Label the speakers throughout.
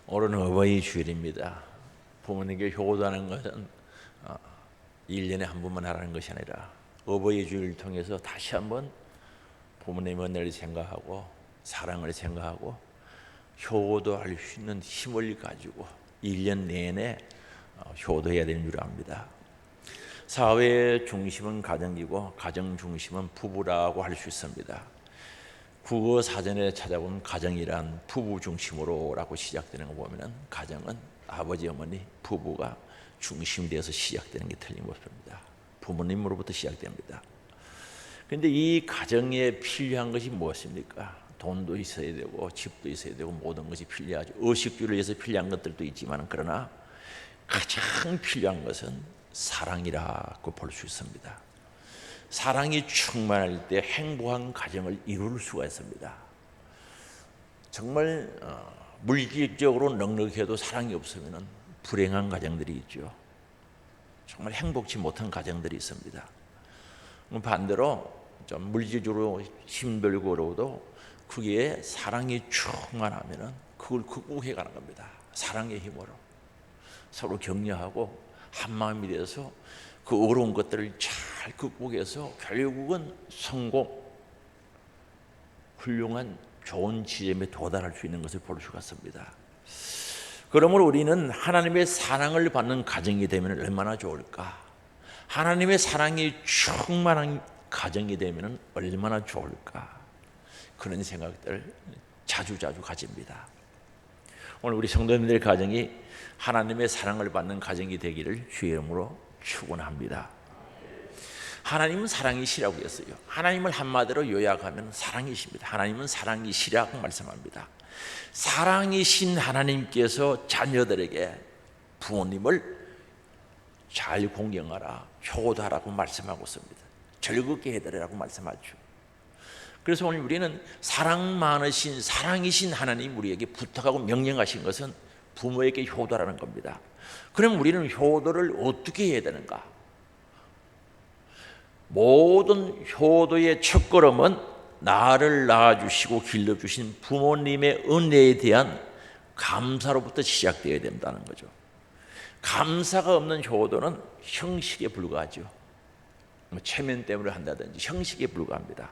Speaker 1: 오늘은 어버이 주일입니다. 부모님께 효도하는 것은 1년에 한 번만 하라는 것이 아니라 어버이 주일을 통해서 다시 한번 부모님의 은혜를 생각하고 사랑을 생각하고 효도할 수 있는 힘을 가지고 1년 내내 효도해야 되는 줄 압니다. 사회의 중심은 가정이고 가정 중심은 부부라고 할 수 있습니다. 국어 사전에 찾아보면 가정이란 부부 중심으로라고 시작되는 거 보면은 가정은 아버지 어머니 부부가 중심이 되어서 시작되는 게 틀림없습니다. 부모님으로부터 시작됩니다. 그런데 이 가정에 필요한 것이 무엇입니까? 돈도 있어야 되고 집도 있어야 되고 모든 것이 필요하죠. 의식주를 위해서 필요한 것들도 있지만 그러나 가장 필요한 것은 사랑이라고 볼 수 있습니다. 사랑이 충만할 때 행복한 가정을 이룰 수가 있습니다. 정말 물질적으로 넉넉해도 사랑이 없으면 불행한 가정들이 있죠. 정말 행복치 못한 가정들이 있습니다. 반대로 좀 물질적으로 힘들고 어려워도 그게 사랑이 충만하면 그걸 극복해 가는 겁니다. 사랑의 힘으로 서로 격려하고 한마음이 되어서 그 어려운 것들을 잘 극복해서 결국은 성공, 훌륭한 좋은 지점에 도달할 수 있는 것을 볼 수가 있습니다. 그러므로 우리는 하나님의 사랑을 받는 가정이 되면 얼마나 좋을까? 하나님의 사랑이 충만한 가정이 되면 얼마나 좋을까? 그런 생각들을 자주 가집니다. 오늘 우리 성도님들의 가정이 하나님의 사랑을 받는 가정이 되기를 주의 이름으로 축원합니다. 하나님은 사랑이시라고 했어요. 하나님을 한마디로 요약하면 사랑이십니다. 하나님은 사랑이시라고 말씀합니다. 사랑이신 하나님께서 자녀들에게 부모님을 잘 공경하라, 효도하라고 말씀하고 있습니다. 즐겁게 해드리라고 말씀하죠. 그래서 오늘 우리는 사랑 많으신 사랑이신 하나님 우리에게 부탁하고 명령하신 것은 부모에게 효도라는 겁니다. 그럼 우리는 효도를 어떻게 해야 되는가? 모든 효도의 첫걸음은 나를 낳아주시고 길러주신 부모님의 은혜에 대한 감사로부터 시작되어야 된다는 거죠. 감사가 없는 효도는 형식에 불과하죠. 체면 때문에 한다든지 형식에 불과합니다.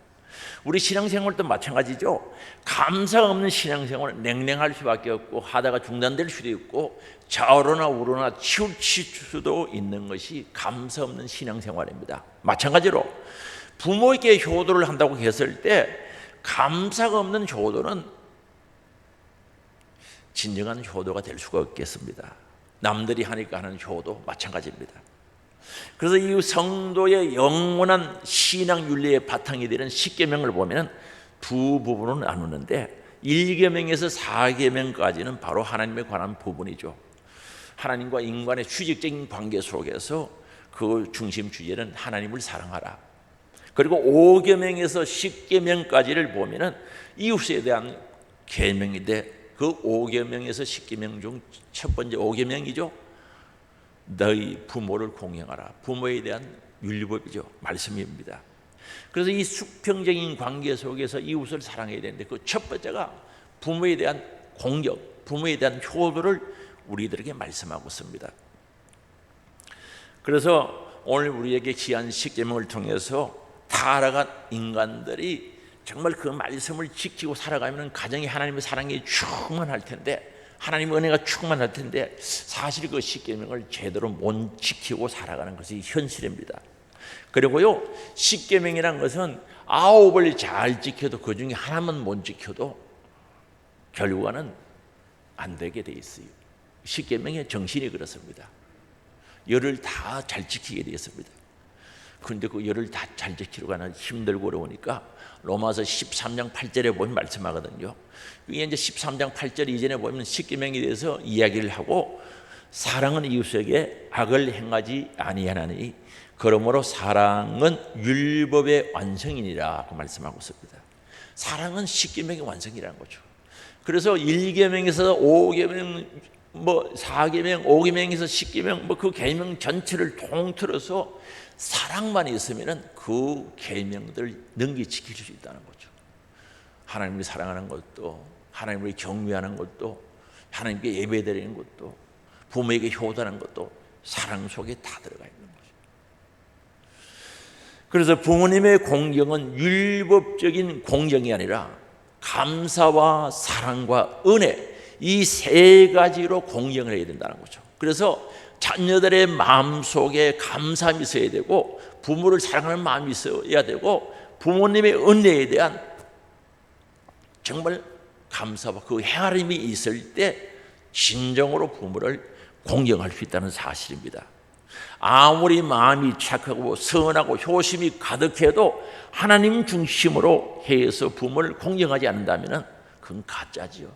Speaker 1: 우리 신앙생활도 마찬가지죠. 감사가 없는 신앙생활은 냉랭할 수밖에 없고 하다가 중단될 수도 있고 좌우로나 우로나 치우칠 수도 있는 것이 감사 없는 신앙생활입니다. 마찬가지로 부모에게 효도를 한다고 했을 때 감사가 없는 효도는 진정한 효도가 될 수가 없겠습니다. 남들이 하니까 하는 효도 마찬가지입니다. 그래서 이 성도의 영원한 신앙 윤리의 바탕이 되는 십계명을 보면 두 부분으로 나누는데 1계명에서 4계명까지는 바로 하나님에 관한 부분이죠. 하나님과 인간의 수직적인 관계 속에서 그 중심 주제는 하나님을 사랑하라. 그리고 5계명에서 10계명까지를 보면 이웃에 대한 계명인데 그 5계명에서 10계명 중 첫 번째 5계명이죠. 너희 부모를 공경하라. 부모에 대한 윤리법이죠. 말씀입니다. 그래서 이 수평적인 관계 속에서 이웃을 사랑해야 되는데 그 첫 번째가 부모에 대한 공경, 부모에 대한 효도를 우리들에게 말씀하고 있습니다. 그래서 오늘 우리에게 귀한 십계명을 통해서 타락한 인간들이 정말 그 말씀을 지키고 살아가면 가정이 하나님의 사랑이 충만할 텐데 하나님의 은혜가 충만할 텐데 사실 그 십계명을 제대로 못 지키고 살아가는 것이 현실입니다. 그리고요, 십계명이란 것은 9을 잘 지켜도 그 중에 하나만 못 지켜도 결과는 안 되게 돼 있어요. 십계명의 정신이 그렇습니다. 10을 다 잘 지키게 되었습니다. 그런데 그 10을 다 잘 지키려고 하는 힘들고 어려우니까 로마서 13장 8절에 보면 말씀하거든요. 이게 이제 13장 8절 이전에 보면 십계명에 대해서 이야기를 하고 사랑은 이웃에게 악을 행하지 아니하나니 그러므로 사랑은 율법의 완성이니라고 말씀하고 있습니다. 사랑은 십계명의 완성이라는 거죠. 그래서 1계명에서 5계명, 4계명, 5계명에서 10계명, 그 계명 전체를 통틀어서 사랑만 있으면 그 계명들을 능히 지킬 수 있다는 거죠. 하나님을 사랑하는 것도 하나님을 경외하는 것도 하나님께 예배드리는 것도, 부모에게 효도하는 것도 사랑 속에 다 들어가 있는 거죠. 그래서 부모님의 공경은 율법적인 공경이 아니라 감사와 사랑과 은혜, 이 세 가지로 공경을 해야 된다는 거죠. 그래서 자녀들의 마음속에 감사함이 있어야 되고, 부모를 사랑하는 마음이 있어야 되고, 부모님의 은혜에 대한 정말 감사와 그 헤아림이 있을 때 진정으로 부모를 공경할 수 있다는 사실입니다. 아무리 마음이 착하고 선하고 효심이 가득해도 하나님 중심으로 해서 부모를 공경하지 않는다면 그건 가짜지요.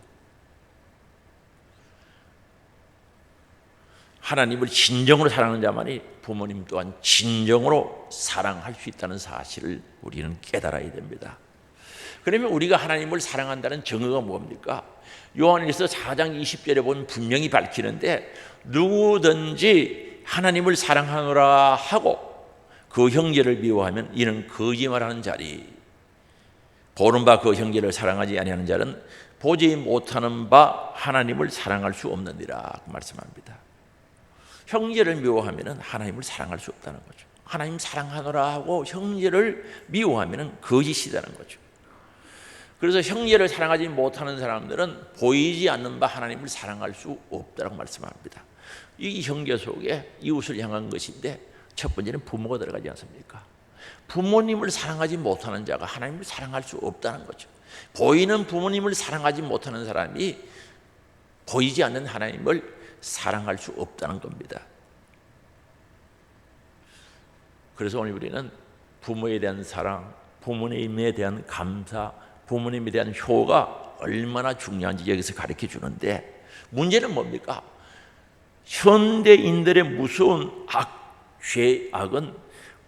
Speaker 1: 하나님을 진정으로 사랑하는 자만이 부모님 또한 진정으로 사랑할 수 있다는 사실을 우리는 깨달아야 됩니다. 그러면 우리가 하나님을 사랑한다는 증거가 뭡니까? 요한일서 4장 20절에 보면 분명히 밝히는데, 누구든지 하나님을 사랑하노라 하고 그 형제를 미워하면 이는 거짓말하는 자리, 보는 바 그 형제를 사랑하지 아니하는 자는 보지 못하는 바 하나님을 사랑할 수 없느니라 말씀합니다. 형제를 미워하면 하나님을 사랑할 수 없다는 거죠. 하나님 사랑하노라 하고 형제를 미워하면 거짓이라는 거죠. 그래서 형제를 사랑하지 못하는 사람들은 보이지 않는 바 하나님을 사랑할 수 없다고 말씀합니다. 이 형제 속에 이웃을 향한 것인데, 첫 번째는 부모가 들어가지 않습니까? 부모님을 사랑하지 못하는 자가 하나님을 사랑할 수 없다는 거죠. 보이는 부모님을 사랑하지 못하는 사람이 보이지 않는 하나님을 사랑할 수 없다는 겁니다. 그래서 오늘 우리는 부모에 대한 사랑, 부모님에 대한 감사, 부모님에 대한 효가 얼마나 중요한지 여기서 가르쳐 주는데, 문제는 뭡니까? 현대인들의 무서운 죄악은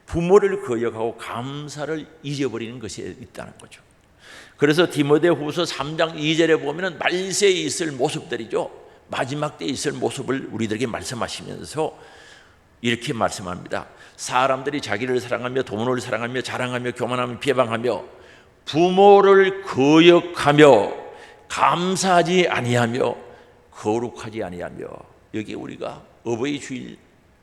Speaker 1: 부모를 거역하고 감사를 잊어버리는 것이 있다는 거죠. 그래서 디모데후서 3장 2절에 보면 말세에 있을 모습들이죠. 마지막 때에 있을 모습을 우리들에게 말씀하시면서 이렇게 말씀합니다. 사람들이 자기를 사랑하며 돈을 사랑하며 자랑하며 교만하며 비방하며 부모를 거역하며 감사하지 아니하며 거룩하지 아니하며, 여기 우리가 어버이 주일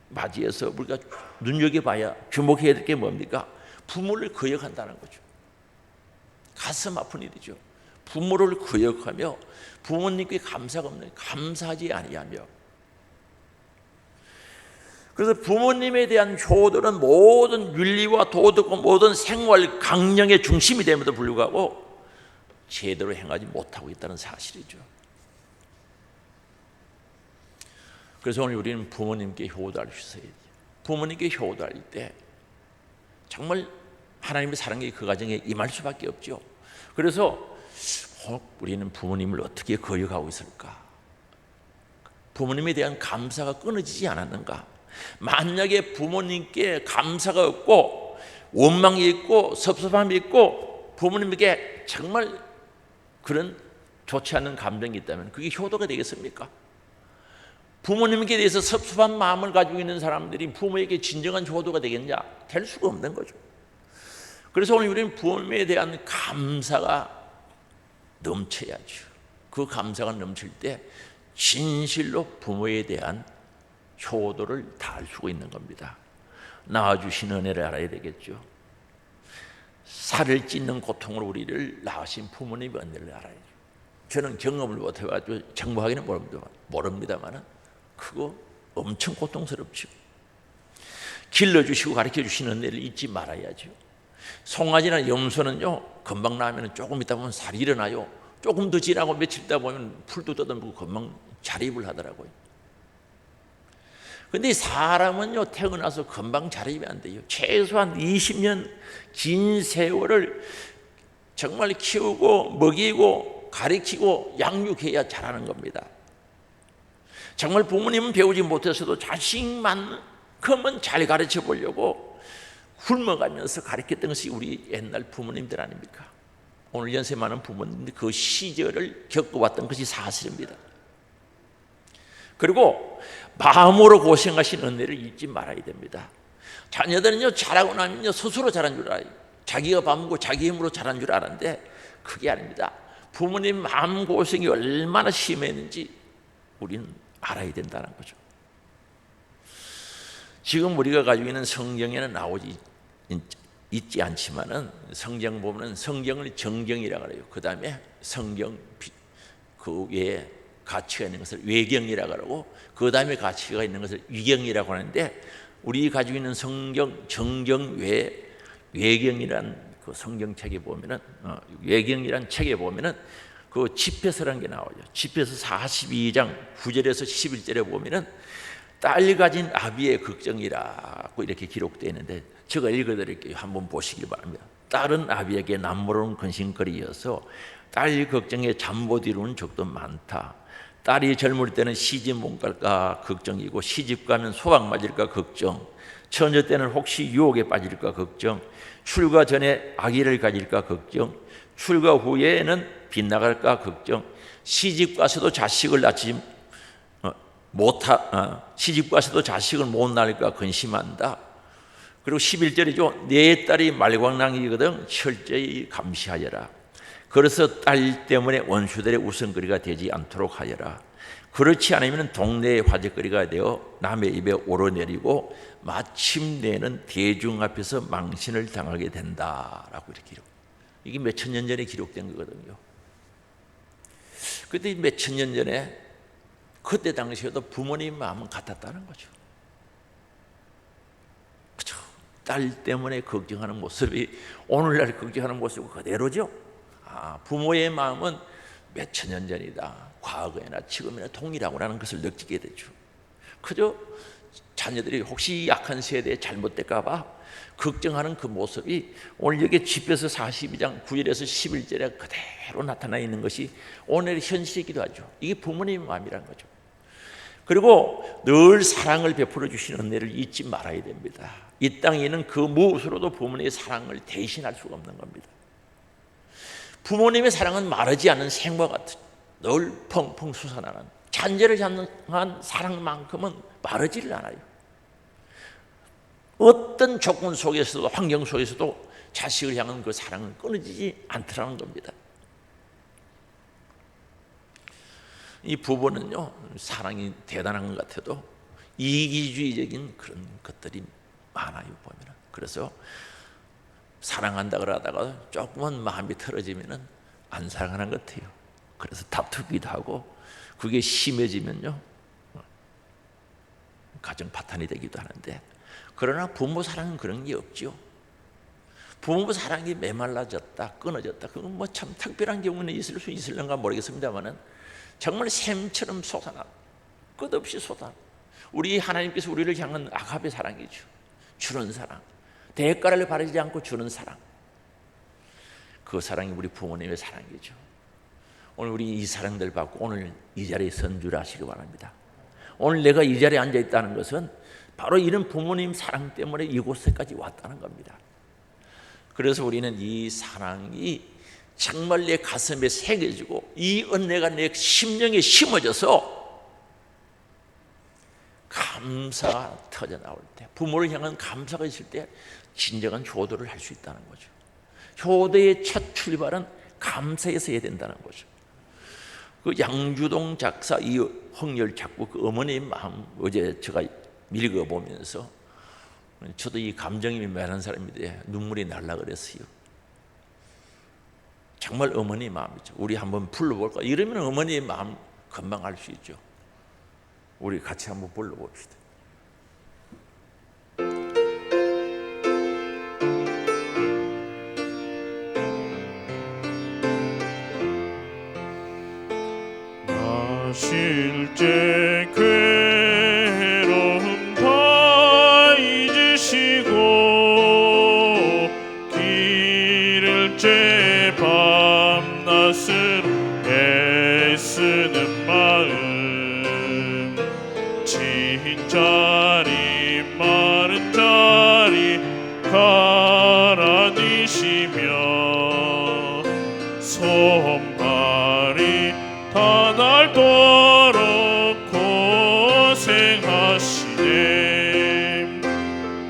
Speaker 1: 맞이해서 우리가 눈여겨봐야 주목해야 될 게 뭡니까? 부모를 거역한다는 거죠. 가슴 아픈 일이죠. 부모를 거역하며 부모님께 감사가 없는, 감사하지 아니하며. 그래서 부모님에 대한 효도는 모든 윤리와 도덕과 모든 생활 강령의 중심이 됨에도 불구하고 제대로 행하지 못하고 있다는 사실이죠. 그래서 오늘 우리는 부모님께 효도할 수 있어야 돼요. 부모님께 효도할 때 정말 하나님의 사랑이 그 가정에 임할 수밖에 없죠. 그래서 우리는 부모님을 어떻게 거역하고 있을까? 부모님에 대한 감사가 끊어지지 않았는가? 만약에 부모님께 감사가 없고 원망이 있고 섭섭함이 있고 부모님에게 정말 그런 좋지 않은 감정이 있다면 그게 효도가 되겠습니까? 부모님께 대해서 섭섭한 마음을 가지고 있는 사람들이 부모에게 진정한 효도가 되겠냐? 될 수가 없는 거죠. 그래서 오늘 우리는 부모님에 대한 감사가 넘쳐야죠. 그 감사가 넘칠 때 진실로 부모에 대한 효도를 다할 수가 있는 겁니다. 낳아주신 은혜를 알아야 되겠죠. 살을 찢는 고통으로 우리를 낳으신 부모님의 은혜를 알아야죠. 저는 경험을 못해가지고 정보하기는 모릅니다만 그거 엄청 고통스럽죠. 길러주시고 가르쳐주시는 은혜를 잊지 말아야죠. 송아지나 염소는요, 금방 나면 조금 있다 보면 살이 일어나요. 조금 더 지나고 며칠 있다 보면 풀도 뜯어먹고 금방 자립을 하더라고요. 근데 사람은요, 태어나서 금방 자립이 안 돼요. 최소한 20년 긴 세월을 정말 키우고 먹이고 가르치고 양육해야 자라는 겁니다. 정말 부모님은 배우지 못해서도 자식만큼은 잘 가르쳐 보려고 굶어가면서 가르쳤던 것이 우리 옛날 부모님들 아닙니까? 오늘 연세 많은 부모님들 그 시절을 겪어왔던 것이 사실입니다. 그리고 마음으로 고생하신 은혜를 잊지 말아야 됩니다. 자녀들은요, 자라고 나면요 스스로 자란 줄 알아요. 자기가 밥 먹고 자기 힘으로 자란 줄 알았는데 그게 아닙니다. 부모님 마음 고생이 얼마나 심했는지 우리는 알아야 된다는 거죠. 지금 우리가 가지고 있는 성경에는 나오지 있지 않지만은 성경 보면은 성경을 정경이라고 그래요. 그 다음에 성경 그 외에 가치가 있는 것을 외경이라고 하고, 그 다음에 가치가 있는 것을 위경이라고 하는데, 우리 가지고 있는 성경 정경 외에 외경이란 그 성경책에 보면은 외경이란 책에 보면은 그 집회서라는 게 나와요. 집회서 42장 9절에서 11절에 보면은 딸 가진 아비의 걱정이라고 이렇게 기록되어 있는데, 제가 읽어드릴게요. 한번 보시기 바랍니다. 딸은 아비에게 남모르는 근심거리여서 딸 걱정에 잠 못 이루는 적도 많다. 딸이 젊을 때는 시집 못 갈까 걱정이고, 시집 가면 소박 맞을까 걱정, 처녀 때는 혹시 유혹에 빠질까 걱정, 출가 전에 아기를 가질까 걱정, 출가 후에는 빗나갈까 걱정, 시집 가서도 자식을 낳지 시집 가서도 자식을 못 낳을까 근심한다. 그리고 11절이죠. 내 딸이 말광량이거든 철저히 감시하여라. 그래서 딸 때문에 원수들의 웃음거리가 되지 않도록 하여라. 그렇지 않으면 동네의 화제거리가 되어 남의 입에 오르내리고 마침내는 대중 앞에서 망신을 당하게 된다라고 이렇게 기록. 이게 몇천 년 전에 기록된 거거든요. 그때 몇천 년 전에 그때 당시에도 부모님 마음은 같았다는 거죠. 그렇죠? 딸 때문에 걱정하는 모습이 오늘날 걱정하는 모습이 그대로죠. 부모의 마음은 몇천 년 전이다, 과거에나 지금이나 동일하고라는 것을 느끼게 되죠. 그저 자녀들이 혹시 약한 세대에 잘못될까 봐 걱정하는 그 모습이 오늘 여기 집에서 42장 9절에서 11절에 그대로 나타나 있는 것이 오늘의 현실이기도 하죠. 이게 부모님의 마음이라는 거죠. 그리고 늘 사랑을 베풀어 주시는 은혜를 잊지 말아야 됩니다. 이 땅에는 그 무엇으로도 부모님의 사랑을 대신할 수가 없는 겁니다. 부모님의 사랑은 마르지 않는 샘과 같은 늘 펑펑 솟아나는 잔재를 향한 사랑만큼은 마르지를 않아요. 어떤 조건 속에서도 환경 속에서도 자식을 향한 그 사랑은 끊어지지 않더라는 겁니다. 이 부부는요, 사랑이 대단한 것 같아도 이기주의적인 그런 것들이 많아요, 보면. 그래서 사랑한다 그러다가 조금만 마음이 틀어지면은 안 사랑하는 것 같아요. 그래서 다투기도 하고, 그게 심해지면요 가정 파탄이 되기도 하는데, 그러나 부모 사랑은 그런 게 없죠. 부모 사랑이 메말라졌다, 끊어졌다, 그건 뭐 참 특별한 경우는 있을 수 있을런가 모르겠습니다만은 정말 샘처럼 솟아나, 끝없이 솟아. 우리 하나님께서 우리를 향한 아가페 사랑이죠. 주는 사랑, 대가를 바라지 않고 주는 사랑. 그 사랑이 우리 부모님의 사랑이죠. 오늘 우리 이 사랑들 받고 오늘 이 자리에 선주하시기 바랍니다. 오늘 내가 이 자리에 앉아 있다는 것은 바로 이런 부모님 사랑 때문에 이곳에까지 왔다는 겁니다. 그래서 우리는 이 사랑이 정말 내 가슴에 새겨지고 이 은혜가 내 심령에 심어져서 감사가 터져 나올 때, 부모를 향한 감사가 있을 때 진정한 효도를 할 수 있다는 거죠. 효도의 첫 출발은 감사에서 해야 된다는 거죠. 그 양주동 작사 이 홍열 작곡 그 어머니의 마음, 어제 제가 읽어보면서 저도 이 감정이 많은 사람인데 눈물이 날라 그랬어요. 정말 어머니의 마음이죠. 우리 한번 불러볼까? 이러면 어머니의 마음 금방 알 수 있죠. 우리 같이 한번 불러봅시다.
Speaker 2: 실제 괴로움 다 잊으시고 길을째 밤낮으로 애쓰는 마음, 진 자리 마른 자리 가라니시며 손발이 다 닳도록 고생하시네.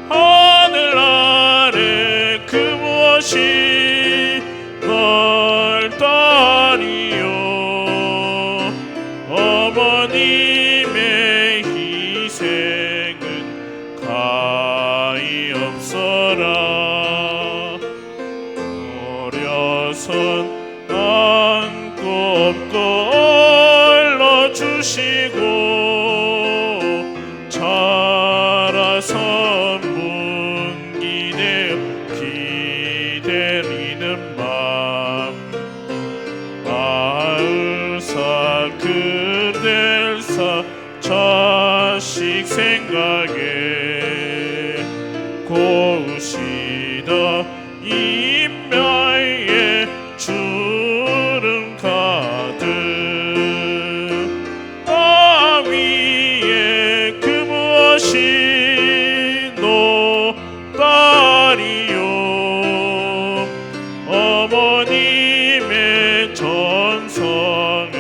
Speaker 2: 하늘 아래 그 무엇이 널 따리요. 어머니 되시고 자라선 문기되어 기다리는 맘 마을사 그댈사 자식 생각에 고우시다 임야에 주름 가득 땅 위에 그 무엇이 노다리요 어머님의 전성은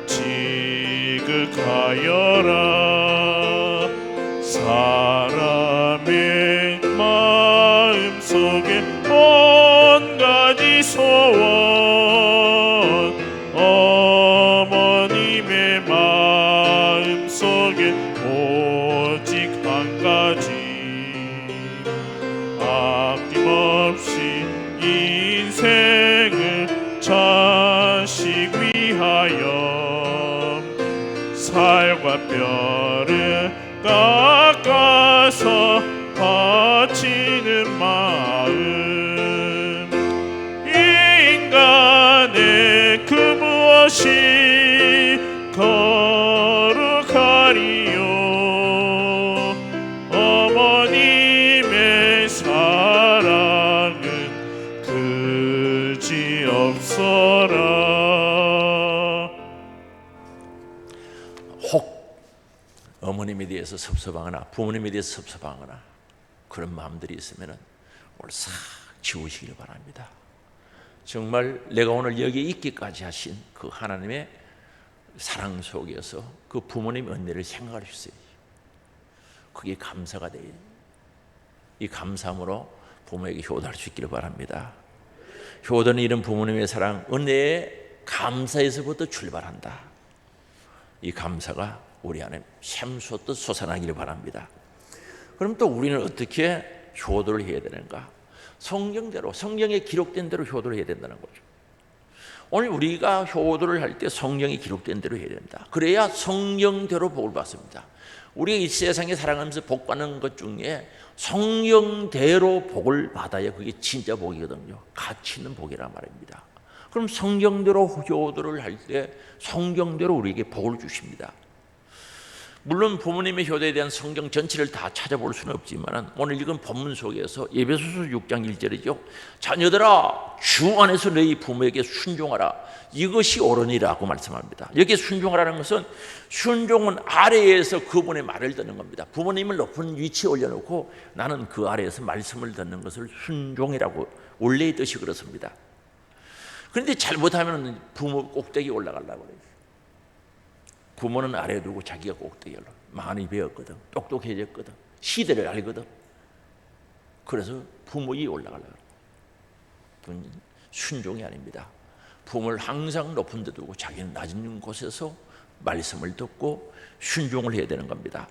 Speaker 2: 지극하여라 사람의 마음속에 온가지 소원 어머님의 마음속에 오직 한 가지 아낌없이 인생을 자식 위하여 살과 뼈를 깎아서 바치는 마음 인간의 그 무엇이 거룩하리요 어머님의 사랑은 그지없어라.
Speaker 1: 혹 어머님에 대해서 섭섭하거나 부모님에 대해서 섭섭하거나 그런 마음들이 있으면 오늘 싹 지우시길 바랍니다. 정말 내가 오늘 여기에 있기까지 하신 그 하나님의 사랑 속에서 그 부모님의 은혜를 생각할 수 있어요. 그게 감사가 돼요. 이 감사함으로 부모에게 효도할 수 있기를 바랍니다. 효도는 이런 부모님의 사랑, 은혜에 감사에서부터 출발한다. 이 감사가 우리 안에 샘솟듯 솟아나기를 바랍니다. 그럼 또 우리는 어떻게 효도를 해야 되는가? 성경대로, 성경에 기록된 대로 효도를 해야 된다는 거죠. 오늘 우리가 효도를 할 때 성경에 기록된 대로 해야 된다. 그래야 성경대로 복을 받습니다. 우리가 이 세상에 살아가면서 복 받는 것 중에 성경대로 복을 받아야 그게 진짜 복이거든요. 가치 있는 복이란 말입니다. 그럼 성경대로 효도를 할 때 성경대로 우리에게 복을 주십니다. 물론 부모님의 효도에 대한 성경 전체를 다 찾아볼 수는 없지만 오늘 읽은 본문 속에서 에베소서 6장 1절이죠. 자녀들아 주 안에서 너희 부모에게 순종하라. 이것이 옳으니라고 말씀합니다. 여기 순종하라는 것은 순종은 아래에서 그분의 말을 듣는 겁니다. 부모님을 높은 위치에 올려놓고 나는 그 아래에서 말씀을 듣는 것을 순종이라고 원래의 뜻이 그렇습니다. 그런데 잘못하면 부모 꼭대기에 올라가려고 그래요. 부모는 아래에 두고 자기가 꼭대기에 올라. 많이 배웠거든, 똑똑해졌거든, 시대를 알거든. 그래서 부모 위에 올라가려고 그래요. 그건 순종이 아닙니다. 부모를 항상 높은 데 두고 자기는 낮은 곳에서 말씀을 듣고 순종을 해야 되는 겁니다.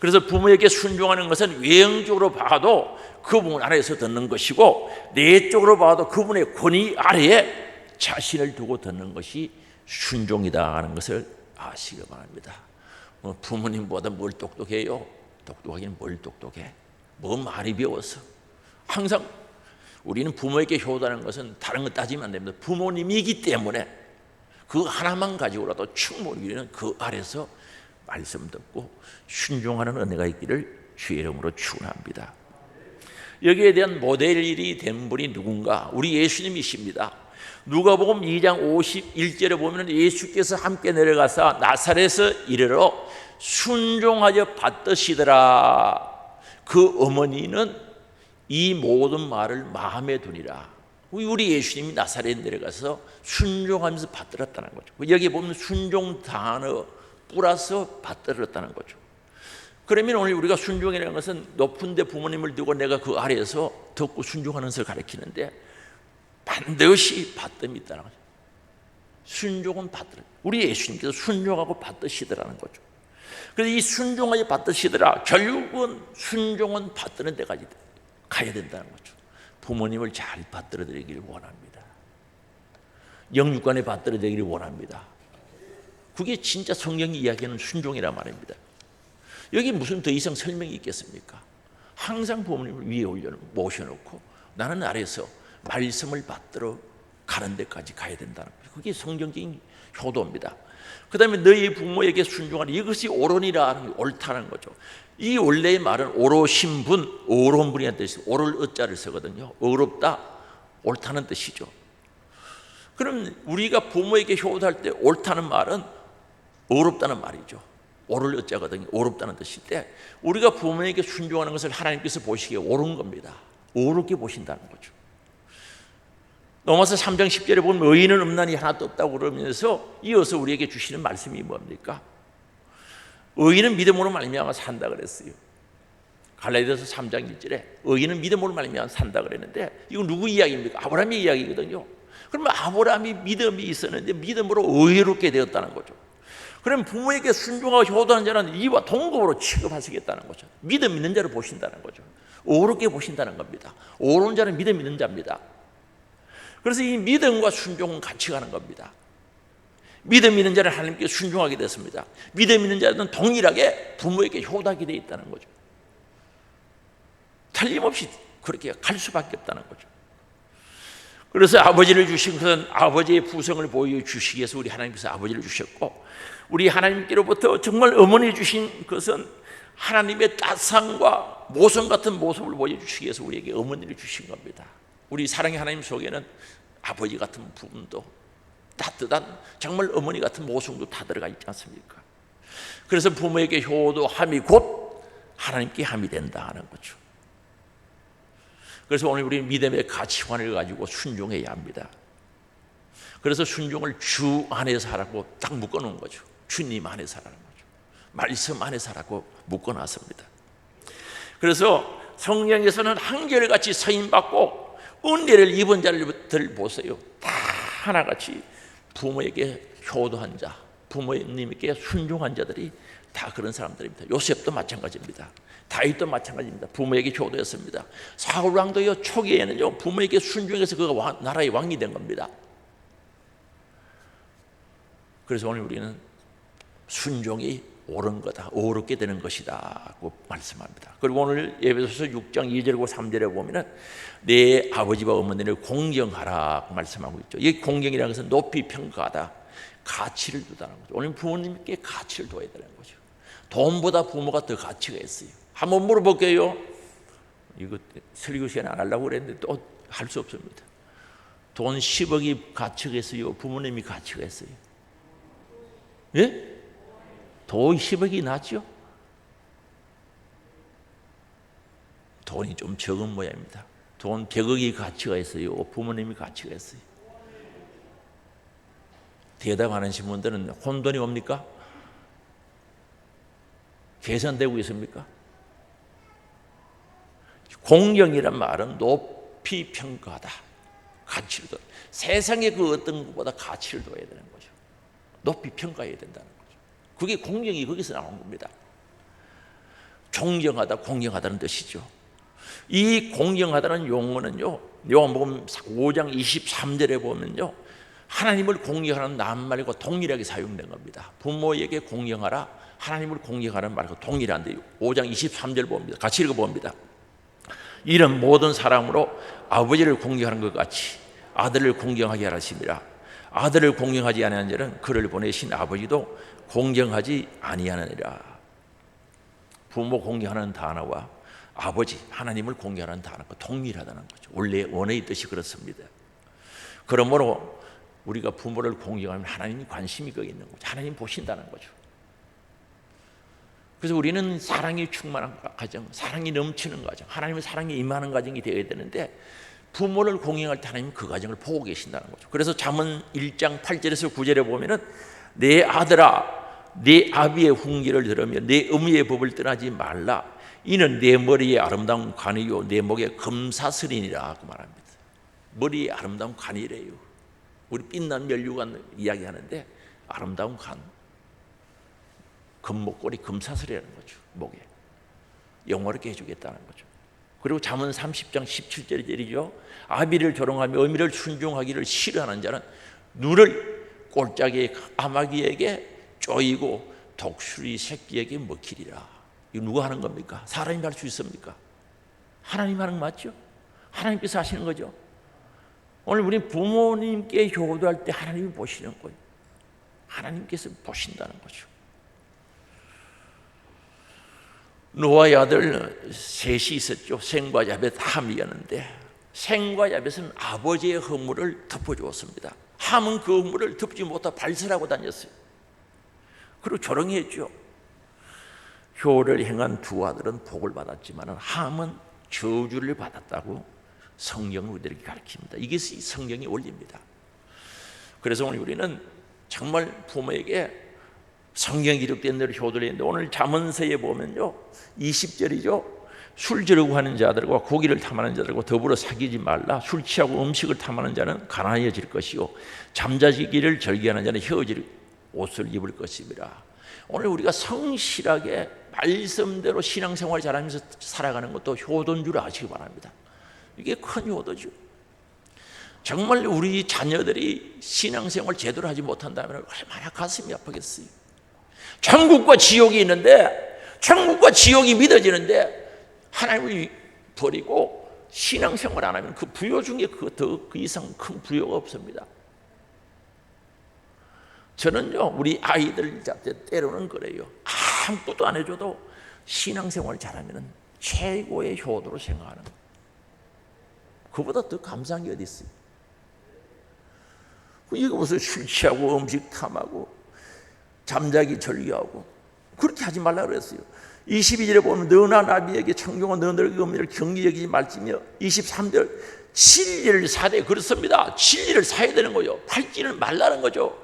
Speaker 1: 그래서 부모에게 순종하는 것은 외형적으로 봐도 그분 아래에서 듣는 것이고 내적으로 봐도 그분의 권위 아래에 자신을 두고 듣는 것이 순종이다 하는 것을 아시기 바랍니다. 부모님보다 뭘 똑똑해요? 똑똑하기는 뭘 똑똑해? 뭐 많이 배웠어? 항상 우리는 부모에게 효도하는 것은 다른 거 따지면 안 됩니다. 부모님이기 때문에 그 하나만 가지고라도 충분히 우리는 그 아래서 말씀 듣고 순종하는 은혜가 있기를 주의 이름으로 축원합니다. 여기에 대한 모델이 된 분이 누군가? 우리 예수님이십니다. 누가복음 2장 51절에 보면 예수께서 함께 내려가서 나사렛에 이르러 순종하여 받으시더라. 그 어머니는 이 모든 말을 마음에 두니라. 우리 예수님이 나사렛에 내려가서 순종하면서 받들었다는 거죠. 여기 보면 순종 단어 플러스 받들었다는 거죠. 그러면 오늘 우리가 순종이라는 것은 높은 데 부모님을 두고 내가 그 아래에서 듣고 순종하는 것을 가리키는데 반드시 받듦이 있다는 거죠. 순종은 받들. 우리 예수님께서 순종하고 받으시더라는 거죠. 그래서 이 순종하여 받으시더라. 결국은 순종은 받드는 데까지 가야 된다는 거죠. 부모님을 잘 받들어 드리기를 원합니다. 영육간에 받들어 드리기를 원합니다. 그게 진짜 성경이 이야기하는 순종이란 말입니다. 여기 무슨 더 이상 설명이 있겠습니까? 항상 부모님을 위에 모셔놓고 나는 아래에서 말씀을 받들어 가는 데까지 가야 된다는 거죠. 그게 성경적인 효도입니다. 그 다음에 너희 부모에게 순종하라. 이것이 옳으니라 하는 게 옳다는 거죠. 이 원래의 말은 옳으신 분, 옳은 분이라는 뜻이 옳을 어자를 쓰거든요. 어렵다, 옳다는 뜻이죠. 그럼 우리가 부모에게 효도할 때 옳다는 말은 어렵다는 말이죠. 옳을 어자거든요. 어렵다는 뜻인데 우리가 부모에게 순종하는 것을 하나님께서 보시기에 옳은 겁니다. 어렵게 보신다는 거죠. 로마서 3장 10절에 보면 의인은 없나니 하나도 없다고 그러면서 이어서 우리에게 주시는 말씀이 뭡니까? 의인은 믿음으로 말미암아 산다 그랬어요. 갈라디아서 3장 1절에 의인은 믿음으로 말미암아 산다 그랬는데 이거 누구 이야기입니까? 아브라함의 이야기거든요. 그러면 아브라함이 믿음이 있었는데 믿음으로 의롭게 되었다는 거죠. 그럼 부모에게 순종하고 효도하는 자는 이와 동급으로 취급하시겠다는 거죠. 믿음 있는 자를 보신다는 거죠. 옳게 보신다는 겁니다. 옳은 자는 믿음 있는 자입니다. 그래서 이 믿음과 순종은 같이 가는 겁니다. 믿음 있는 자는 하나님께 순종하게 됐습니다. 믿음 있는 자는 동일하게 부모에게 효도하게 되어 있다는 거죠. 틀림없이 그렇게 갈 수밖에 없다는 거죠. 그래서 아버지를 주신 것은 아버지의 부성을 보여주시기 위해서 우리 하나님께서 아버지를 주셨고, 우리 하나님께로부터 정말 어머니 주신 것은 하나님의 따스함과 모성 같은 모습을 보여주시기 위해서 우리에게 어머니를 주신 겁니다. 우리 사랑의 하나님 속에는 아버지 같은 부분도 따뜻한 정말 어머니 같은 모성도 다 들어가 있지 않습니까? 그래서 부모에게 효도함이 곧 하나님께 함이 된다 하는 거죠. 그래서 오늘 우리 믿음의 가치관을 가지고 순종해야 합니다. 그래서 순종을 주 안에서 하라고 딱 묶어놓은 거죠. 주님 안에서 하라는 거죠. 말씀 안에서 하라고 묶어놨습니다. 그래서 성경에서는 한결같이 서임받고 은혜를 입은 자들 보세요. 다 하나같이 부모에게 효도한 자, 부모님께 순종한 자들이 다 그런 사람들입니다. 요셉도 마찬가지입니다. 다윗도 마찬가지입니다. 부모에게 효도했습니다. 사울 왕도요 초기에는요 부모에게 순종해서 그가 나라의 왕이 된 겁니다. 그래서 오늘 우리는 순종이 옳은 거다, 옳게 되는 것이다고 말씀합니다. 그리고 오늘 에베소서 6장 2절과 3절에 보면은 내 아버지와 어머니를 공경하라 말씀하고 있죠. 이 공경이라는 것은 높이 평가하다, 가치를 두다는 거죠. 오늘 부모님께 가치를 둬야 되는 거죠. 돈보다 부모가 더 가치가 있어요. 한번 물어볼게요. 이거 설교 시간에 안 하려고 그랬는데 또 할 수 없습니다. 돈 10억이 가치가 있어요, 부모님이 가치가 있어요? 예? 돈 10억이 낫죠? 돈이 좀 적은 모양입니다. 돈 100억이 가치가 있어요, 부모님이 가치가 있어요? 대답하는 분들은 혼돈이 옵니까? 계산되고 있습니까? 공경이란 말은 높이 평가하다, 가치를 둬. 세상의 그 어떤 것보다 가치를 둬야 되는 거죠. 높이 평가해야 된다는 거죠. 그게 공경이 거기서 나온 겁니다. 존경하다, 공경하다는 뜻이죠. 이 공경하다는 용어는요, 요한복음 5장 23절에 보면요, 하나님을 공경하는 낱말과 동일하게 사용된 겁니다. 부모에게 공경하라, 하나님을 공경하는 말과 동일한데요. 5장 23절 봅니다. 같이 읽어봅니다. 이런 모든 사람으로 아버지를 공경하는 것 같이 아들을 공경하게 하시니라. 아들을 공경하지 아니하는 자는 그를 보내신 아버지도 공경하지 아니하느니라. 부모 공경하는 단어와 아버지 하나님을 공경하는 단어가 동일하다는 거죠. 원래 원어의 뜻이 그렇습니다. 그러므로 우리가 부모를 공경하면 하나님이 관심이 거기 있는 거죠. 하나님 보신다는 거죠. 그래서 우리는 사랑이 충만한 가정, 사랑이 넘치는 가정, 하나님의 사랑이 임하는 가정이 되어야 되는데 부모를 공경할 때 하나님은 그 가정을 보고 계신다는 거죠. 그래서 잠언 1장 8절에서 9절에 보면은 내 아들아 내 아비의 훈계를 들으며 내 어미의 법을 떠나지 말라. 이는 내 머리에 아름다운 관이요 내 목에 금사슬이니라 그 말합니다. 머리에 아름다운 관이래요. 우리 빛난 면류관 이야기하는데 아름다운 관, 금목걸이, 금사슬이라는 거죠. 목에 영화롭게 해주겠다는 거죠. 그리고 잠언 30장 17절이죠. 아비를 조롱하며 어미를 순종하기를 싫어하는 자는 눈을 꼴짝의 아마귀에게 쪼이고 독수리 새끼에게 먹히리라. 이거 누가 하는 겁니까? 사람이 할 수 있습니까? 하나님 하는 거 맞죠? 하나님께서 하시는 거죠. 오늘 우리 부모님께 효도할 때 하나님이 보시는 거예요. 하나님께서 보신다는 거죠. 노아의 아들 셋이 있었죠. 셈과 야벳, 함이었는데 셈과 야벳은 아버지의 허물을 덮어주었습니다. 함은 그 허물을 덮지 못하고 발설하고 다녔어요. 그리고 조롱했죠. 효를 행한 두 아들은 복을 받았지만 함은 저주를 받았다고 성경은 우리들에게 가르칩니다. 이게 성경의 원리입니다. 그래서 오늘 우리는 정말 부모에게 성경에 기록된 대로 효도를 했는데 오늘 잠언서에 보면요 20절이죠. 술 지르고 하는 자들과 고기를 탐하는 자들과 더불어 사귀지 말라. 술 취하고 음식을 탐하는 자는 가난해질 것이요 잠자기를 절개하는 자는 헤어질 옷을 입을 것입니다. 오늘 우리가 성실하게 말씀대로 신앙생활 잘하면서 살아가는 것도 효도인 줄 아시기 바랍니다. 이게 큰 효도죠. 정말 우리 자녀들이 신앙생활 제대로 하지 못한다면 얼마나 가슴이 아프겠어요. 천국과 지옥이 있는데 천국과 지옥이 믿어지는데 하나님을 버리고 신앙생활 안 하면 그 부요 중에 그 이상 큰 부요가 없습니다. 저는요 우리 아이들 잡때 때로는 그래요. 아무것도 안 해줘도 신앙생활 잘하면 최고의 효도로 생각하는 거예요. 그보다 더 감사한 게 어디 있어요? 이거 무슨 술 취하고 음식 탐하고 잠자기 절개하고 그렇게 하지 말라 그랬어요. 22절에 보면 너나 나비에게 청종하 너희의 은혜를 경히 여기지 말지며 23절 진리를 사되 그렇습니다. 진리를 사야 되는 거죠. 팔지를 말라는 거죠.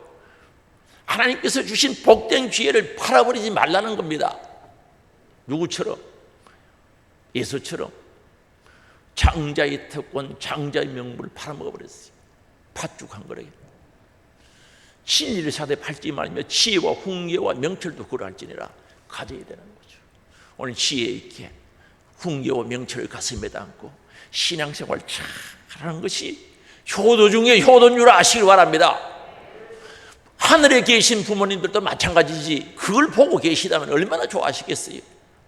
Speaker 1: 하나님께서 주신 복된 기회를 팔아버리지 말라는 겁니다. 누구처럼? 예수처럼 장자의 특권, 장자의 명분을 팔아먹어버렸어요. 팥죽한 거래요. 진리를 사되 팔지 말며 지혜와 훈계와 명철도 그러할지니라 가져야 되는 거죠. 오늘 지혜 있게 훈계와 명철을 가슴에 담고 신앙생활 잘하는 것이 효도 중에 효도인 줄 아시길 바랍니다. 하늘에 계신 부모님들도 마찬가지지. 그걸 보고 계시다면 얼마나 좋아하시겠어요.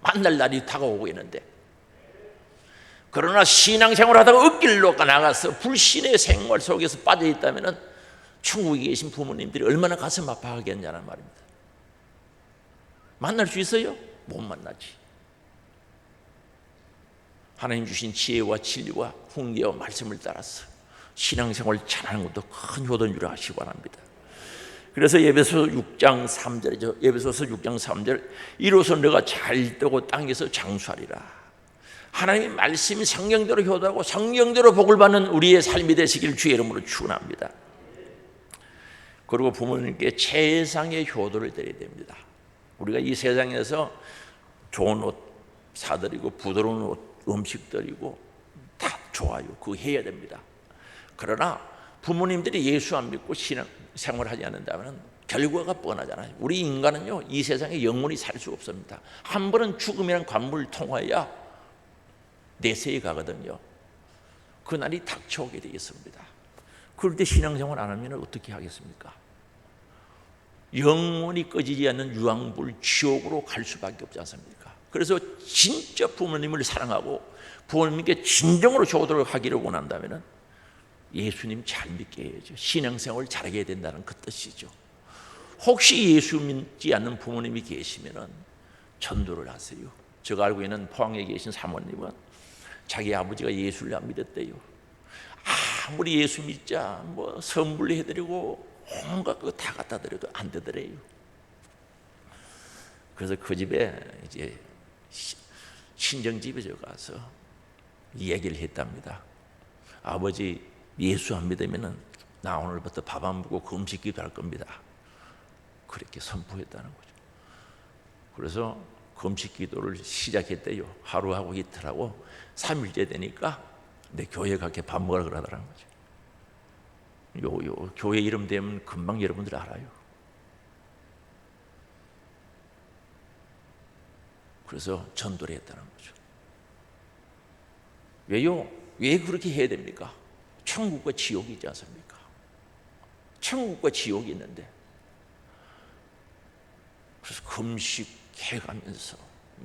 Speaker 1: 만날 날이 다가오고 있는데. 그러나 신앙생활 하다가 엇길로 나가서 불신의 생활 속에서 빠져있다면 천국에 계신 부모님들이 얼마나 가슴 아파하겠냐는 말입니다. 만날 수 있어요? 못 만나지. 하나님 주신 지혜와 진리와 훈계와 말씀을 따라서 신앙생활 잘하는 것도 큰 효도인 줄 아시기 바랍니다. 그래서 에베소서 6장 3절이죠. 에베소서 6장 3절 이로써 너가 잘 되고 땅에서 장수하리라. 하나님의 말씀이 성경대로 효도하고 성경대로 복을 받는 우리의 삶이 되시길 주의 이름으로 축원합니다. 그리고 부모님께 최상의 효도를 드려야 됩니다. 우리가 이 세상에서 좋은 옷 사드리고 부드러운 옷 음식 드리고 다 좋아요. 그거 해야 됩니다. 그러나 부모님들이 예수 안 믿고 신앙생활을 하지 않는다면 결과가 뻔하잖아요. 우리 인간은요 이 세상에 영원히 살 수 없습니다. 한 번은 죽음이란 관문을 통하여야 내세에 가거든요. 그날이 닥쳐오게 되겠습니다. 그럴 때 신앙생활 안 하면 어떻게 하겠습니까? 영원히 꺼지지 않는 유황불 지옥으로 갈 수밖에 없지 않습니까? 그래서 진짜 부모님을 사랑하고 부모님께 진정으로 효도를 하기를 원한다면 예수님 잘 믿게 해야죠. 신앙생활을 잘하게 된다는 그 뜻이죠. 혹시 예수 믿지 않는 부모님이 계시면 전도를 하세요. 제가 알고 있는 포항에 계신 사모님은 자기 아버지가 예수를 안 믿었대요. 아무리 예수 믿자 뭐 선물해드리고 온갖 거 다 갖다 드려도 안 되더래요. 그래서 그 집에 이제 친정집에 저 가서 얘기를 했답니다. 아버지 예수 안 믿으면 나 오늘부터 밥 안 먹고 금식 기도할 겁니다. 그렇게 선포했다는 거죠. 그래서 금식 기도를 시작했대요. 하루하고 이틀하고 3일째 되니까 내 교회 가게 밥 먹으라 그러더라는 거죠. 요 교회 이름 되면 금방 여러분들 알아요. 그래서 전도를 했다는 거죠. 왜요? 왜 그렇게 해야 됩니까? 천국과 지옥이 있지 않습니까? 천국과 지옥이 있는데 그래서 금식해가면서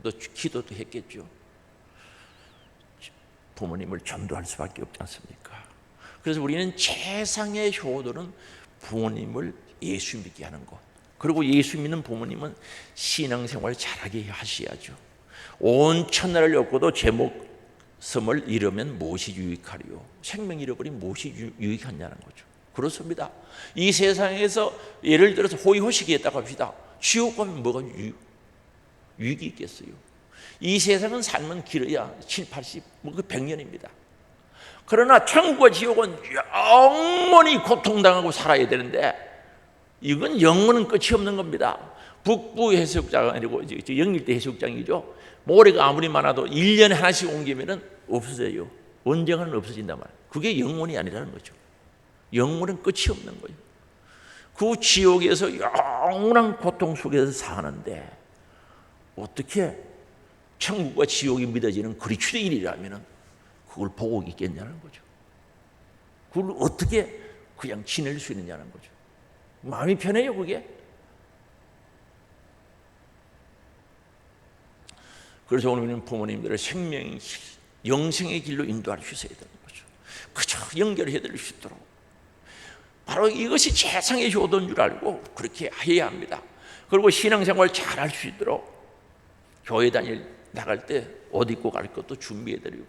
Speaker 1: 또 기도도 했겠죠. 부모님을 전도할 수밖에 없지 않습니까? 그래서 우리는 최상의 효도는 부모님을 예수 믿게 하는 것. 그리고 예수 믿는 부모님은 신앙생활 잘하게 하셔야죠. 온 천하를 엮고도 제 목숨을 잃으면 무엇이 유익하리요? 생명 잃어버리면 무엇이 유익하냐는 거죠. 그렇습니다. 이 세상에서 예를 들어서 호의호식이 했다고 합시다. 지옥 가면 뭐가 유익이 있겠어요? 이 세상은 삶은 길어야 7, 80, 그 100년입니다. 그러나 천국과 지옥은 영원히 고통당하고 살아야 되는데 이건 영원은 끝이 없는 겁니다. 북부 해수욕장이 아니고 영일대 해수욕장이죠. 모래가 아무리 많아도 1년에 하나씩 옮기면 없어져요. 언젠가는 없어진단 말이에요. 그게 영원이 아니라는 거죠. 영원은 끝이 없는 거예요. 그 지옥에서 영원한 고통 속에서 사는데 어떻게 천국과 지옥이 믿어지는 그리스도의 일이라면 그걸 보고 있겠냐는 거죠. 그걸 어떻게 그냥 지낼 수 있느냐는 거죠. 마음이 편해요, 그게. 그래서 오늘은 부모님들의 생명의 영생의 길로 인도할 수 있어야 되는 거죠. 그저 연결해 드릴 수 있도록. 바로 이것이 최상의 효도인 줄 알고 그렇게 해야 합니다. 그리고 신앙생활 잘할 수 있도록 교회 나갈 때 옷 입고 갈 것도 준비해 드리고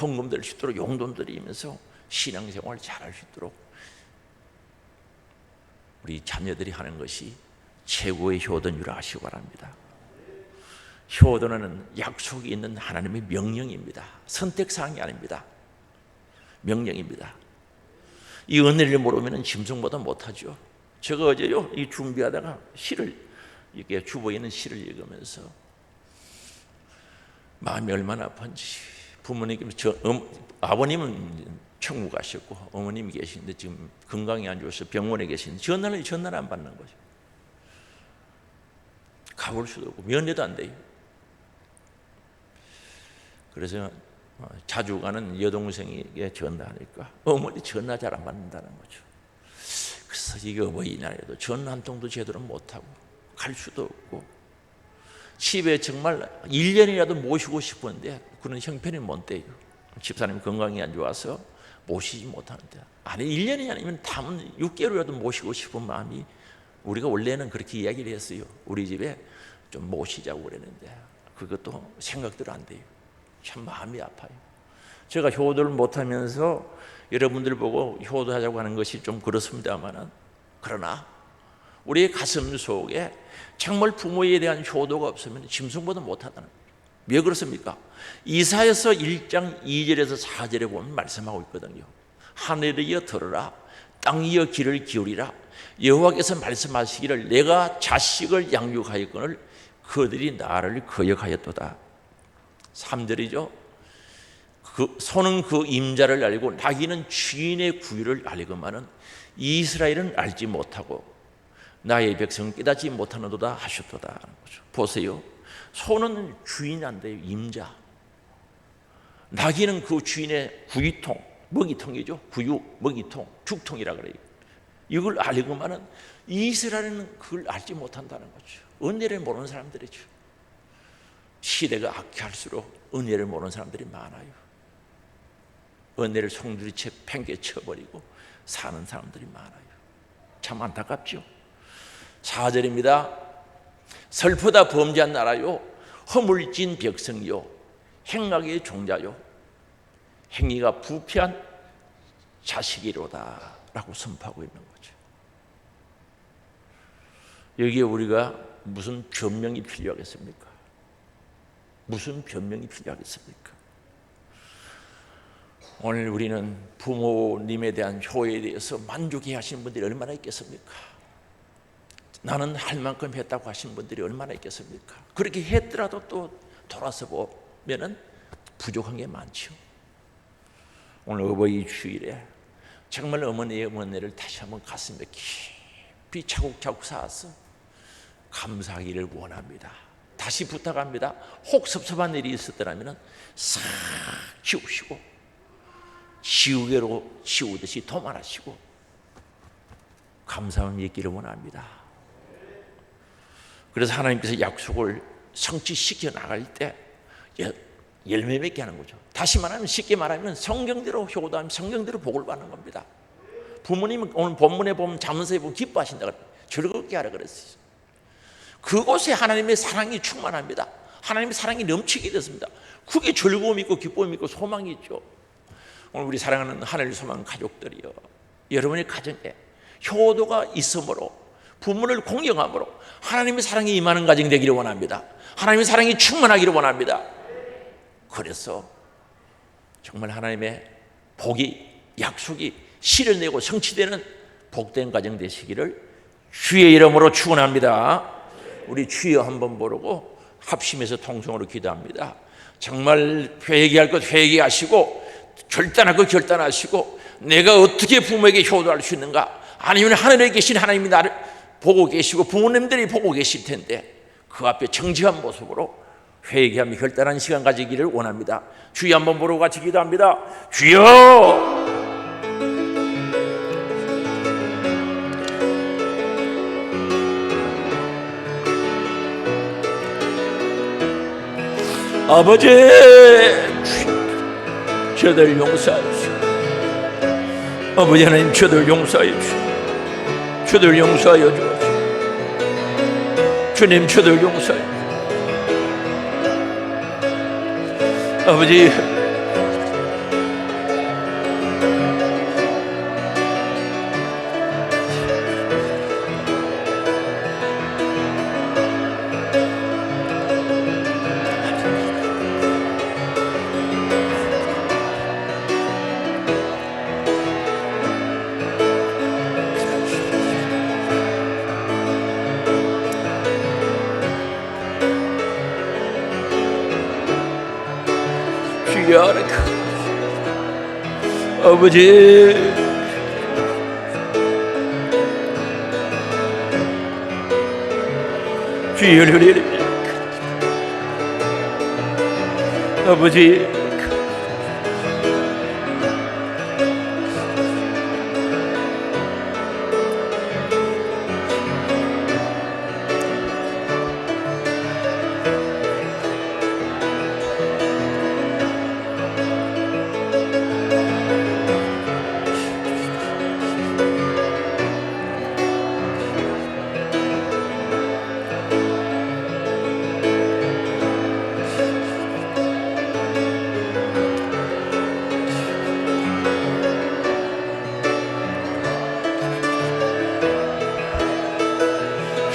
Speaker 1: 헌금 드릴 수 있도록 용돈 드리면서 신앙생활 잘할 수 있도록 우리 자녀들이 하는 것이 최고의 효도인 줄 아시기 바랍니다. 효도는 약속이 있는 하나님의 명령입니다. 선택사항이 아닙니다. 명령입니다. 이 은혜를 모르면 짐승보다 못하죠. 제가 어제요 이 준비하다가 시를 이렇게 주보에 있는 시를 읽으면서 마음이 얼마나 아픈지. 부모님, 아버님은 천국 가셨고 어머님이 계신데 지금 건강이 안 좋아서 병원에 계신데 전화를 안 받는 거죠. 가볼 수도 없고 면회도 안 돼요. 그래서 자주 가는 여동생에게 전화하니까 어머니 전화 잘 안 받는다는 거죠. 그래서 이게 어버이날에도 전화 한 통도 제대로 못하고 갈 수도 없고 집에 정말 1년이라도 모시고 싶은데 그런 형편이 못 돼요. 집사님 건강이 안 좋아서 모시지 못하는데 아니 1년이 아니면 다음 6개월이라도 모시고 싶은 마음이 우리가 원래는 그렇게 이야기를 했어요. 우리 집에 좀 모시자고 그랬는데 그것도 생각대로 안 돼요. 참 마음이 아파요. 제가 효도를 못하면서 여러분들 보고 효도하자고 하는 것이 좀 그렇습니다만 그러나 우리의 가슴 속에 정말 부모에 대한 효도가 없으면 짐승보다 못하다는 거예요. 왜 그렇습니까? 이사야서 1장 2절에서 4절에 보면 말씀하고 있거든요. 하늘이여 들으라 땅이여 귀를 기울이라 여호와께서 말씀하시기를 내가 자식을 양육하였거늘 그들이 나를 거역하였도다. 3절이죠. 소는 그 임자를 알고 나귀는 주인의 구유를 알고만은 이스라엘은 알지 못하고 나의 백성은 깨닫지 못하는도다 하셨도다 하는 거죠. 보세요. 소는 주인이 안 돼요. 임자. 나귀는 그 주인의 구유통, 먹이통이죠. 구유, 먹이통, 죽통이라 그래요. 이걸 알고만은 이스라엘은 그걸 알지 못한다는 거죠. 은혜를 모르는 사람들이죠. 시대가 악해할수록 은혜를 모르는 사람들이 많아요. 은혜를 송두리째 팽개쳐버리고 사는 사람들이 많아요. 참 안타깝죠. 4절입니다. 슬프다 범죄한 나라요 허물진 백성이요 행악의 종자요 행위가 부패한 자식이로다 라고 선포하고 있는 거죠. 여기에 우리가 무슨 변명이 필요하겠습니까? 무슨 변명이 필요하겠습니까? 오늘 우리는 부모님에 대한 효에 대해서 만족해 하시는 분들이 얼마나 있겠습니까? 나는 할 만큼 했다고 하시는 분들이 얼마나 있겠습니까? 그렇게 했더라도 또 돌아서 보면은 부족한 게 많죠. 오늘 어버이 주일에 정말 어머니의 은혜를 다시 한번 가슴에 깊이 차곡차곡 쌓아서 감사하기를 원합니다. 다시 부탁합니다. 혹 섭섭한 일이 있었더라면 싹 지우시고 지우개로 지우듯이 도말하시고 감사함이 있기를 원합니다. 그래서 하나님께서 약속을 성취시켜 나갈 때 열매 맺게 하는 거죠. 다시 말하면, 쉽게 말하면 성경대로 효도하면 성경대로 복을 받는 겁니다. 부모님은 오늘 본문에 보면, 잠언서에 보면 기뻐하신다 그래요. 즐겁게 하라 그랬어요. 그곳에 하나님의 사랑이 충만합니다. 하나님의 사랑이 넘치게 됐습니다. 그게 즐거움이 있고 기쁨이 있고 소망이 있죠. 오늘 우리 사랑하는 하늘 소망 가족들이요, 여러분의 가정에 효도가 있으므로, 부모를 공경함으로 하나님의 사랑이 임하는 가정 되기를 원합니다. 하나님의 사랑이 충만하기를 원합니다. 그래서 정말 하나님의 복이, 약속이 실현되고 성취되는 복된 가정 되시기를 주의 이름으로 축원합니다. 우리 주여 한번 부르고 합심해서 통성으로 기도합니다. 정말 회개할 것 회개하시고, 결단할 것 결단하시고, 내가 어떻게 부모에게 효도할 수 있는가, 아니면 하늘에 계신 하나님이 나를 보고 계시고 부모님들이 보고 계실 텐데 그 앞에 정직한 모습으로 회개하며 결단한 시간 가지기를 원합니다. 주여 한번 부르고 같이 기도합니다. 주여, 아버지, 저들 용서해 주시오. 아버지 하나님, 저들 용서해 주시오. 저들 용서하여 주옵소서. 주님, 저들 용서해 주시오. 아버지, 아버지, 주여, 아버지,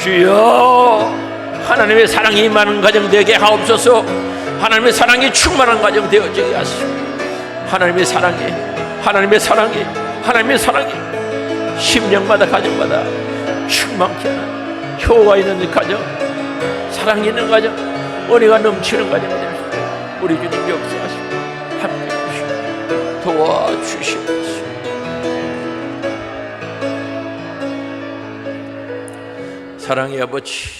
Speaker 1: 주여, 하나님의 사랑이 임하는 가정 되게 하옵소서. 하나님의 사랑이 충만한 가정 되어지게 하시오. 하나님의 사랑이, 하나님의 사랑이, 하나님의 사랑이 10년마다 가정마다 충만케 하는 효가 있는 가정, 사랑이 있는 가정, 은혜가 넘치는 가정이 될 수 있도록 우리 주님 역사하시고 함께 해주시고 도와주시옵소서. 사랑의 아버지,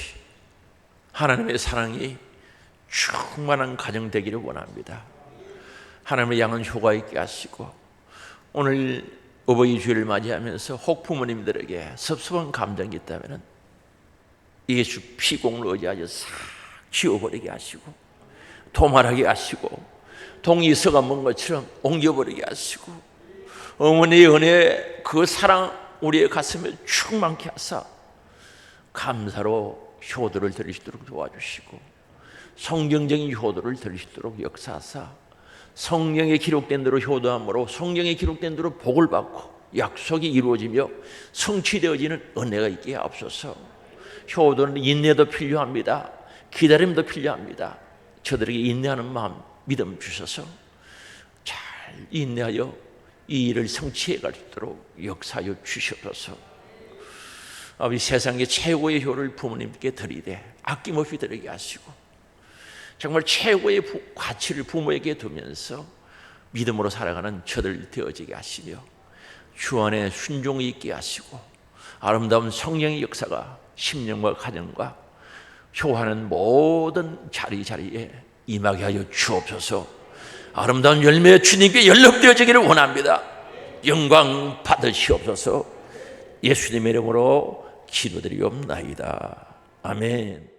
Speaker 1: 하나님의 사랑이 충만한 가정 되기를 원합니다. 하나님의 양은 효과 있게 하시고, 오늘 어버이 주일을 맞이하면서 혹 부모님들에게 섭섭한 감정이 있다면 예수 피공을 의지하여 싹 지워버리게 하시고, 도말하게 하시고, 동이 서가 먼 것처럼 옮겨버리게 하시고, 어머니의 은혜, 그 사랑 우리의 가슴에 충만케 하사 감사로 효도를 드릴 수 있도록 도와주시고, 성경적인 효도를 드릴 수 있도록 역사하사 성경에 기록된 대로 효도함으로 성경에 기록된 대로 복을 받고 약속이 이루어지며 성취되어지는 은혜가 있게 하옵소서. 효도는 인내도 필요합니다. 기다림도 필요합니다. 저들에게 인내하는 마음, 믿음 주셔서 잘 인내하여 이 일을 성취해 갈 수 있도록 역사하여 주시옵소서. 아버지, 세상의 최고의 효를 부모님께 드리되 아낌없이 드리게 하시고, 정말 최고의 가치를 부모에게 두면서 믿음으로 살아가는 저들 되어지게 하시며, 주 안에 순종이 있게 하시고, 아름다운 성령의 역사가 심령과 가정과 효하는 모든 자리자리에 임하게 하여 주옵소서. 아름다운 열매 주님께 연락되어지기를 원합니다. 영광 받으시옵소서. 예수님의 이름으로 기도드리옵나이다. 아멘.